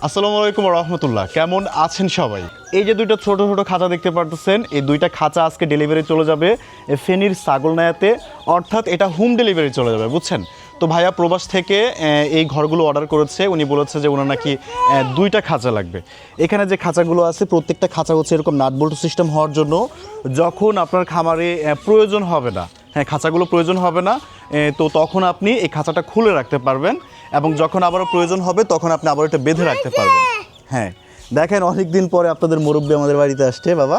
আসসালামু আলাইকুম রহমতুল্লাহ, কেমন আছেন সবাই? এই যে দুইটা ছোট ছোট খাঁচা দেখতে পারতেছেন, এই দুইটা খাঁচা আজকে ডেলিভারি চলে যাবে ফেনীর ছাগলনাইয়াতে, অর্থাৎ এটা হোম ডেলিভারি চলে যাবে, বুঝছেন? তো ভাইয়া প্রবাস থেকে এই ঘরগুলো অর্ডার করেছে। উনি বলেছে যে ওনার নাকি দুইটা খাঁচা লাগবে। এখানে যে খাঁচাগুলো আছে প্রত্যেকটা খাঁচা হচ্ছে এরকম নাট বল্টু সিস্টেম হওয়ার জন্য যখন আপনার খামারে প্রয়োজন হবে না, হ্যাঁ খাঁচাগুলো প্রয়োজন হবে না, তো তখন আপনি এই খাঁচাটা খুলে রাখতে পারবেন এবং যখন আবারও প্রয়োজন হবে তখন আপনি আবার এটা বেঁধে রাখতে পারবেন। হ্যাঁ দেখেন, অনেক দিন পরে আপনাদের মুরব্বি আমাদের বাড়িতে আসছে বাবা,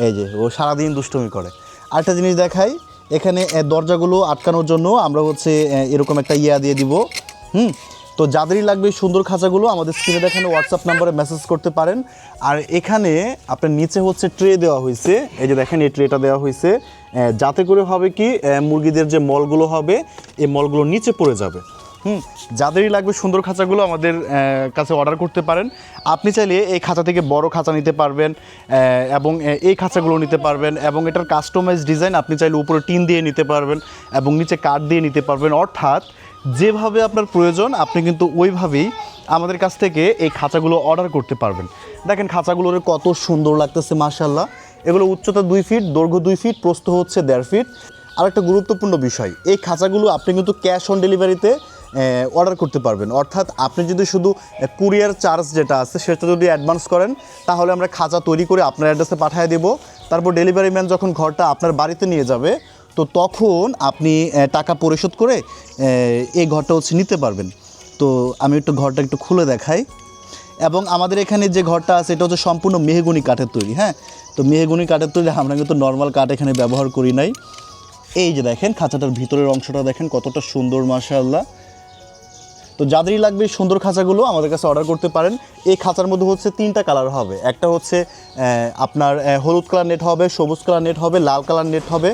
এই যে ও সারাদিন দুষ্টুমি করে। আরেকটা জিনিস দেখাই, এখানে দরজাগুলো আটকানোর জন্য আমরা হচ্ছে এরকম একটা ইয়া দিয়ে দিব। তো যাদেরই লাগবে সুন্দর খাঁচাগুলো আমাদের স্ক্রিনে দেখানো হোয়াটসঅ্যাপ নম্বরে মেসেজ করতে পারেন। আর এখানে আপনার নিচে হচ্ছে ট্রে দেওয়া হয়েছে, এই যে দেখেন এই ট্রেটা দেওয়া হয়েছে, যাতে করে হবে কি মুরগিদের যে মলগুলো হবে এই মলগুলো নিচে পড়ে যাবে। যাদেরই লাগবে সুন্দর খাঁচাগুলো আমাদের কাছে অর্ডার করতে পারেন। আপনি চাইলে এই খাঁচা থেকে বড় খাঁচা নিতে পারবেন এবং এই খাঁচাগুলো নিতে পারবেন, এবং এটার কাস্টমাইজ ডিজাইন আপনি চাইলে উপরে টিন দিয়ে নিতে পারবেন এবং নিচে কাঠ দিয়ে নিতে পারবেন। অর্থাৎ যেভাবে আপনার প্রয়োজন আপনি কিন্তু ওইভাবেই আমাদের কাছ থেকে এই খাঁচাগুলো অর্ডার করতে পারবেন। দেখেন খাঁচাগুলোর কত সুন্দর লাগতেছে মাশাআল্লাহ। এগুলো উচ্চতা 2 ফিট, দৈর্ঘ্য 2 ফিট, প্রস্থ হচ্ছে 1.5 ফিট। আর একটা গুরুত্বপূর্ণ বিষয়, এই খাঁচাগুলো আপনি কিন্তু ক্যাশ অন ডেলিভারিতে অর্ডার করতে পারবেন। অর্থাৎ আপনি যদি শুধু কুরিয়ার চার্জ যেটা আছে সেটা যদি অ্যাডভান্স করেন তাহলে আমরা খাঁচা তৈরি করে আপনার অ্যাড্রেসে পাঠিয়ে দেবো। তারপর ডেলিভারি ম্যান যখন ঘরটা আপনার বাড়িতে নিয়ে যাবে তো তখন আপনি টাকা পরিশোধ করে এই ঘরটা হচ্ছে নিতে পারবেন। তো আমি একটু ঘরটা একটু খুলে দেখাই। এবং আমাদের এখানে যে ঘরটা আছে এটা হচ্ছে সম্পূর্ণ মেহগনি কাঠের তৈরি। হ্যাঁ, তো মেহগনি কাঠের তৈরি, আমরা কিন্তু নর্মাল কাঠ এখানে ব্যবহার করি নাই। এই যে দেখেন খাঁচাটার ভিতরের অংশটা দেখেন কতটা সুন্দর মাশাআল্লাহ। তো যাদেরই লাগবে সুন্দর খাঁচাগুলো আমাদের কাছে অর্ডার করতে পারেন। এই খাঁচার মধ্যে হচ্ছে 3টা কালার হবে, একটা হচ্ছে আপনার হলুদ কালার নেট হবে, সবুজ কালার নেট হবে, লাল কালার নেট হবে,